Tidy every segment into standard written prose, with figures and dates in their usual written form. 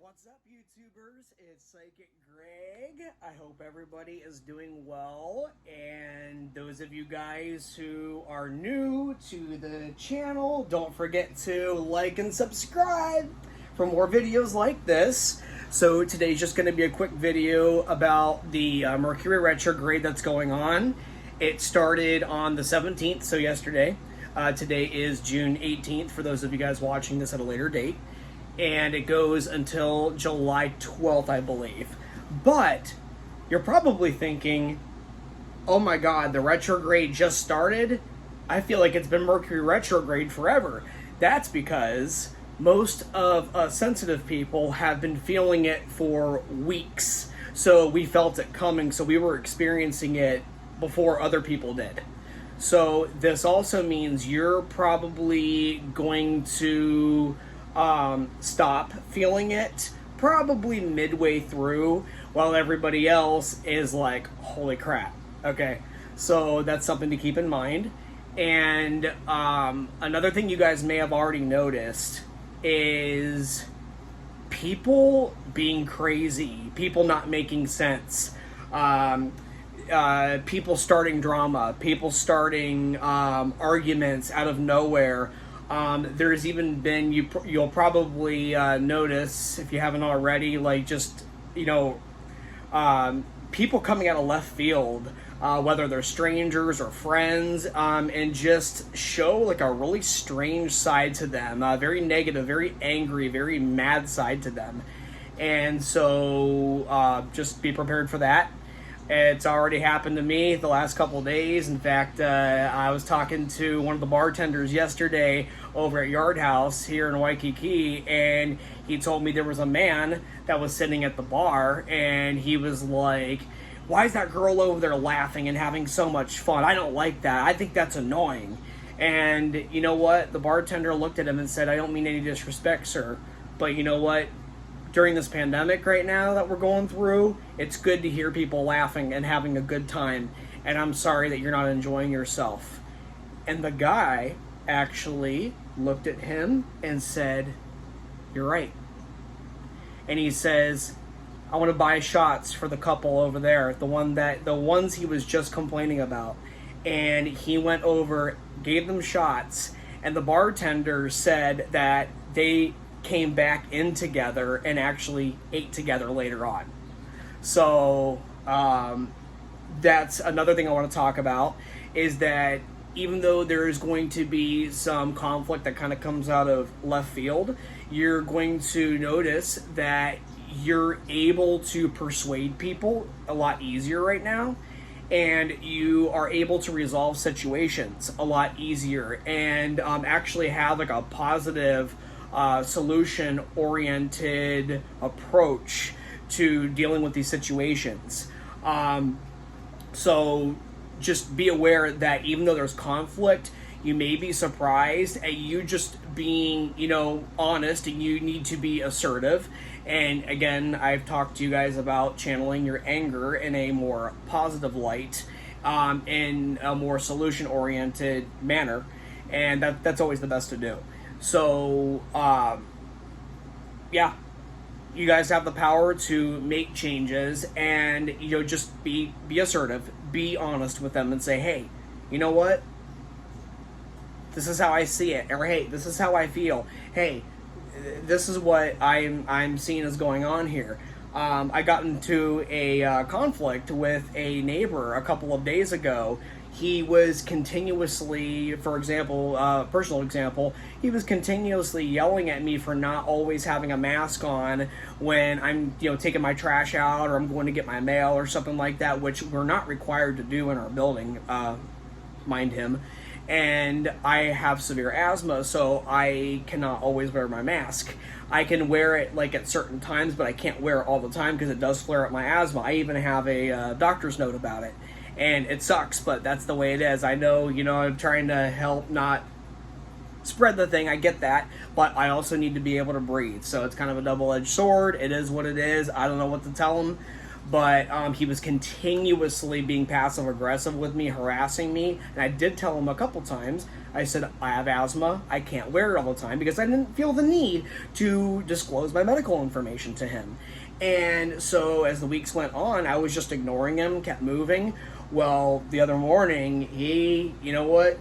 What's up, YouTubers? It's Psychic Greg. I hope everybody is doing well. And those of you guys who are new to the channel, don't forget to like and subscribe for more videos like this. So today's just going to be a quick video about the Mercury Retrograde that's going on. It started on the 17th, so yesterday. Today is June 18th for those of you guys watching this at a later date. And it goes until July 12th, I believe. But you're probably thinking, oh my god, the retrograde just started? I feel like it's been Mercury retrograde forever. That's because most of us sensitive people have been feeling it for weeks. So we felt it coming, so we were experiencing it before other people did. So this also means you're probably going to stop feeling it probably midway through, while everybody else is like, holy crap. Okay, so that's something to keep in mind. And another thing you guys may have already noticed is people being crazy, people not making sense, people starting drama, people starting arguments out of nowhere. There's even been, you'll probably notice, if you haven't already, like just, people coming out of left field, whether they're strangers or friends, and just show like a really strange side to them, very negative, very angry, very mad side to them. And so just be prepared for that. It's already happened to me the last couple of days. In fact, I was talking to one of the bartenders yesterday over at Yard House here in Waikiki, and he told me there was a man that was sitting at the bar, and he was like, why is that girl over there laughing and having so much fun? I don't like that. I think that's annoying. And you know what? The bartender looked at him and said, I don't mean any disrespect, sir, but you know what? During this pandemic right now that we're going through, it's good to hear people laughing and having a good time. And I'm sorry that you're not enjoying yourself. And the guy actually looked at him and said, you're right. And he says, I want to buy shots for the couple over there, the ones he was just complaining about. And he went over, gave them shots, and the bartender said that they came back in together and actually ate together later on. So that's another thing I want to talk about, is that even though there is going to be some conflict that kind of comes out of left field, you're going to notice that you're able to persuade people a lot easier right now, and you are able to resolve situations a lot easier, and actually have like a positive solution-oriented approach to dealing with these situations. So just be aware that even though there's conflict, you may be surprised at you just being, honest, and you need to be assertive. And again, I've talked to you guys about channeling your anger in a more positive light, in a more solution-oriented manner, and that's always the best to do. So, yeah, you guys have the power to make changes, and, just be assertive, be honest with them, and say, hey, you know what? This is how I see it. Or, hey, this is how I feel. Hey, this is what I'm seeing is going on here. I got into a conflict with a neighbor a couple of days ago. He was continuously, for example, personal example, he was continuously yelling at me for not always having a mask on when I'm, taking my trash out, or I'm going to get my mail or something like that, which we're not required to do in our building, mind him. And I have severe asthma, so I cannot always wear my mask. I can wear it like at certain times, but I can't wear it all the time because it does flare up my asthma. I even have a doctor's note about it. And it sucks, but that's the way it is. I know, I'm trying to help not spread the thing. I get that. But I also need to be able to breathe. So it's kind of a double-edged sword. It is what it is. I don't know what to tell him. But he was continuously being passive-aggressive with me, harassing me. And I did tell him a couple times, I said, I have asthma. I can't wear it all the time because I didn't feel the need to disclose my medical information to him. And so as the weeks went on, I was just ignoring him, kept moving. Well, the other morning, you know what?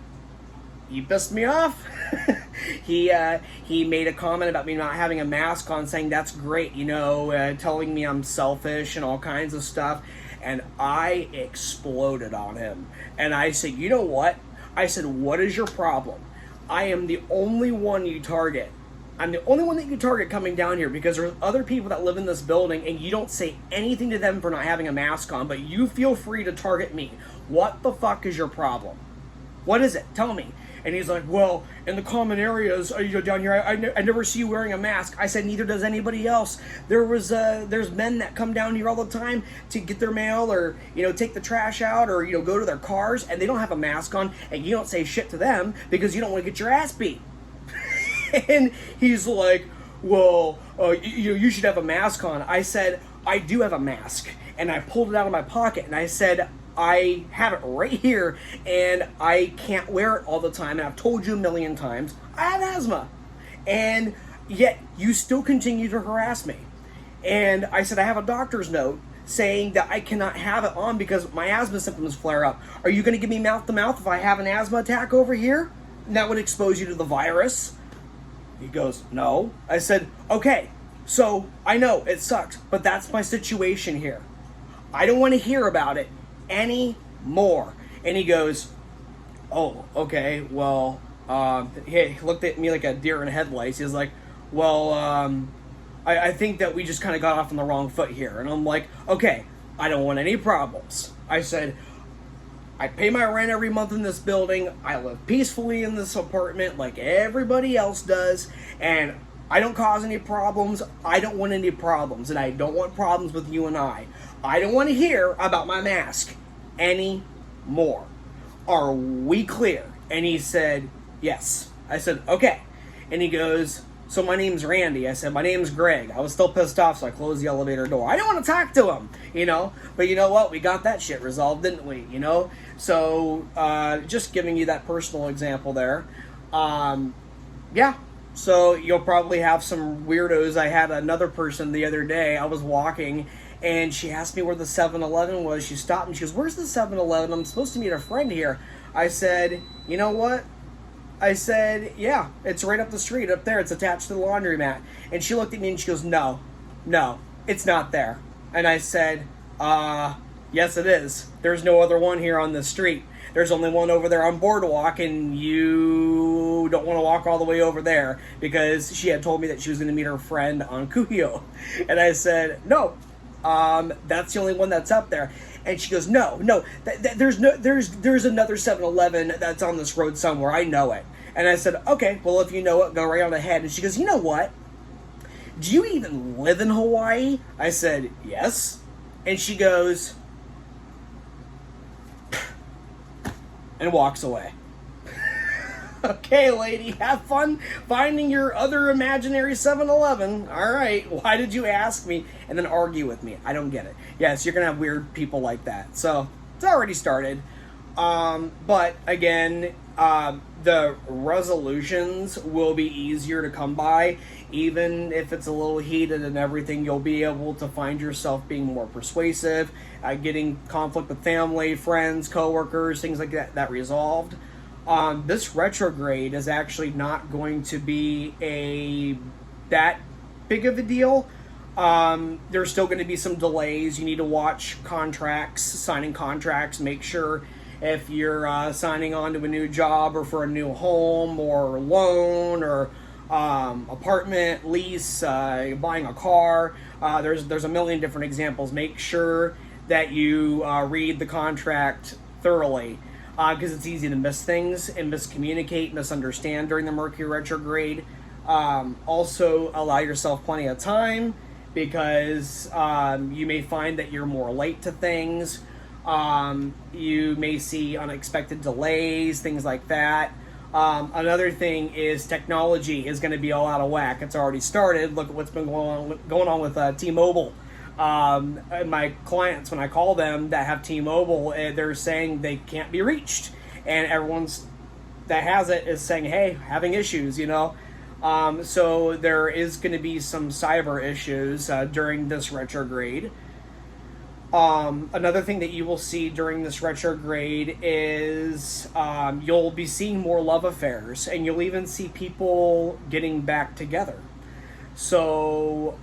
He pissed me off. He made a comment about me not having a mask on, saying that's great, telling me I'm selfish and all kinds of stuff. And I exploded on him. And I said, you know what? I said, what is your problem? I am the only one you target. I'm the only one that you target coming down here because there's other people that live in this building and you don't say anything to them for not having a mask on, but you feel free to target me. What the fuck is your problem? What is it? Tell me. And he's like, well, in the common areas, down here, I never see you wearing a mask. I said, neither does anybody else. There's men that come down here all the time to get their mail or, take the trash out or, go to their cars, and they don't have a mask on, and you don't say shit to them because you don't want to get your ass beat. And he's like, well, you should have a mask on. I said, I do have a mask. And I pulled it out of my pocket, and I said, I have it right here, and I can't wear it all the time, and I've told you a million times, I have asthma. And yet, you still continue to harass me. And I said, I have a doctor's note saying that I cannot have it on because my asthma symptoms flare up. Are you going to give me mouth-to-mouth if I have an asthma attack over here? And that would expose you to the virus. He goes, no. I said, okay, so I know it sucks, but that's my situation here. I don't want to hear about it anymore. And he goes, oh, okay, well, he looked at me like a deer in headlights. He was like, well, I think that we just kind of got off on the wrong foot here. And I'm like, okay, I don't want any problems. I said, I pay my rent every month in this building. I live peacefully in this apartment like everybody else does. And I don't cause any problems. I don't want any problems. And I don't want problems with you and I. I don't want to hear about my mask anymore. Are we clear? And he said, yes. I said, okay. And he goes, so my name's Randy. I said, my name's Greg. I was still pissed off, so I closed the elevator door. I didn't want to talk to him, But you know what? We got that shit resolved, didn't we? So just giving you that personal example there. Yeah. So you'll probably have some weirdos. I had another person the other day. I was walking, and she asked me where the 7-Eleven was. She stopped, and she goes, where's the 7-Eleven? I'm supposed to meet a friend here. I said, you know what? I said, yeah, it's right up the street, up there. It's attached to the laundromat. And she looked at me, and she goes, no, it's not there. And I said, yes, it is. There's no other one here on the street. There's only one over there on Boardwalk, and you don't want to walk all the way over there because she had told me that she was going to meet her friend on Kuhio. And I said, no, that's the only one that's up there. And she goes, no, there's another 7-Eleven that's on this road somewhere. I know it. And I said, okay, well, if you know it, go right on ahead. And she goes, you know what? Do you even live in Hawaii? I said, yes. And she goes, and walks away. Okay, lady, have fun finding your other imaginary 7-Eleven. All right, why did you ask me and then argue with me? I don't get it. Yes, you're going to have weird people like that. So, it's already started. But, again, the resolutions will be easier to come by. Even if it's a little heated and everything, you'll be able to find yourself being more persuasive, getting conflict with family, friends, coworkers, things like that resolved. This retrograde is actually not going to be that big of a deal. There's still going to be some delays. You need to watch contracts, signing contracts, make sure if you're signing on to a new job or for a new home or loan or apartment, lease, buying a car. There's a million different examples. Make sure that you read the contract thoroughly. Because it's easy to miss things and miscommunicate, misunderstand during the Mercury Retrograde. Also, allow yourself plenty of time because you may find that you're more late to things. You may see unexpected delays, things like that. Another thing is technology is going to be all out of whack. It's already started. Look at what's been going on with T-Mobile. My clients, when I call them that have T-Mobile, they're saying they can't be reached, and everyone's that has it is saying, hey, having issues, you know. So there is going to be some cyber issues during this retrograde. Another thing that you will see during this retrograde is you'll be seeing more love affairs, and you'll even see people getting back together. So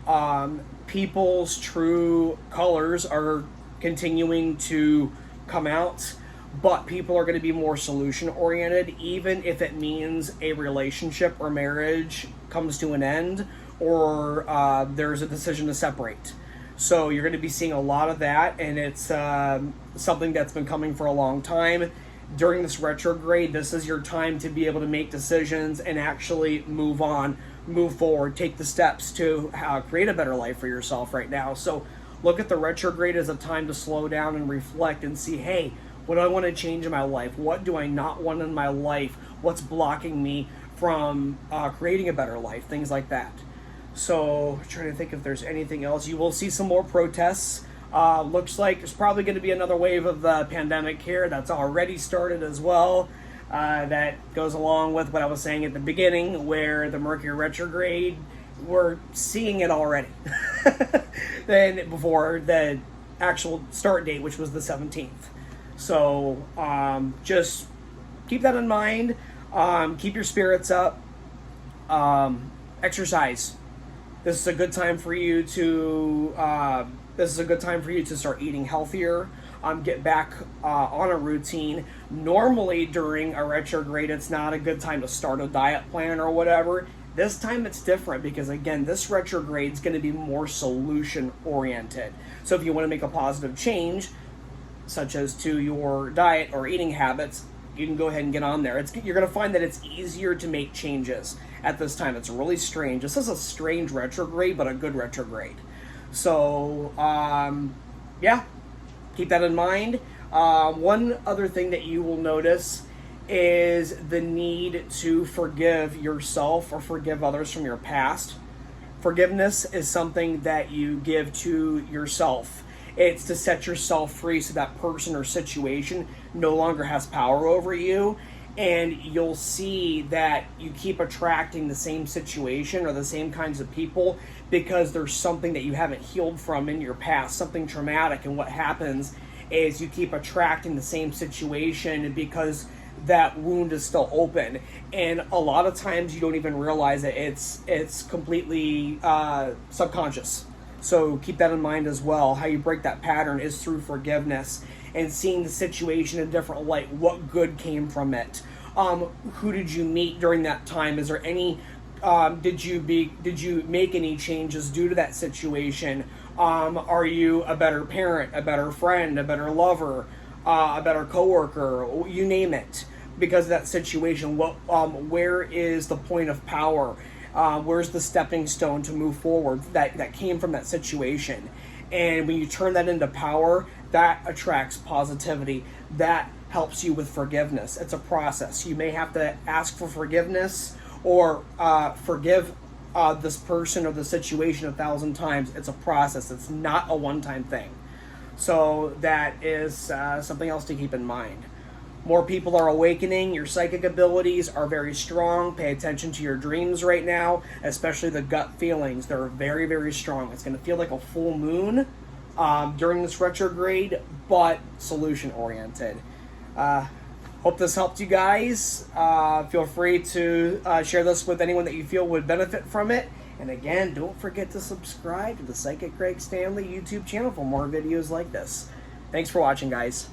people's true colors are continuing to come out, but people are going to be more solution oriented, even if it means a relationship or marriage comes to an end, or there's a decision to separate. So you're going to be seeing a lot of that, and it's something that's been coming for a long time. During this retrograde, this is your time to be able to make decisions and actually move on, move forward, take the steps to create a better life for yourself right now. So look at the retrograde as a time to slow down and reflect and see, hey, what do I want to change in my life? What do I not want in my life? What's blocking me from creating a better life? Things like that. So trying to think if there's anything else. You will see some more protests. Looks like there's probably going to be another wave of the pandemic here that's already started as well. That goes along with what I was saying at the beginning, where the Mercury Retrograde, we're seeing it already. Then before the actual start date, which was the 17th. So just keep that in mind. Keep your spirits up. Exercise. This is a good time for you to start eating healthier. Get back on a routine. Normally during a retrograde, it's not a good time to start a diet plan or whatever. This time it's different because, again, this retrograde is going to be more solution oriented. So if you want to make a positive change, such as to your diet or eating habits, you can go ahead and get on there. You're going to find that it's easier to make changes at this time. It's really strange. This is a strange retrograde, but a good retrograde. So, yeah, keep that in mind. One other thing that you will notice is the need to forgive yourself or forgive others from your past. Forgiveness is something that you give to yourself. It's to set yourself free so that person or situation no longer has power over you. And you'll see that you keep attracting the same situation or the same kinds of people because there's something that you haven't healed from in your past, something traumatic. And what happens is you keep attracting the same situation because that wound is still open. And a lot of times you don't even realize that it's completely subconscious. So keep that in mind as well. How you break that pattern is through forgiveness and seeing the situation in a different light. What good came from it? Who did you meet during that time? Is there any? Did you make any changes due to that situation? Are you a better parent, a better friend, a better lover, a better coworker? You name it. Because of that situation, where is the point of power? Where's the stepping stone to move forward that came from that situation? And when you turn that into power, that attracts positivity. That helps you with forgiveness. It's a process. You may have to ask for forgiveness or forgive this person or the situation 1,000 times. It's a process. It's not a one-time thing. So that is something else to keep in mind. More people are awakening. Your psychic abilities are very strong. Pay attention to your dreams right now, especially the gut feelings. They're very, very strong. It's going to feel like a full moon during this retrograde, but solution-oriented. Hope this helped you guys. Feel free to share this with anyone that you feel would benefit from it. And again, don't forget to subscribe to the Psychic Craig Stanley YouTube channel for more videos like this. Thanks for watching, guys.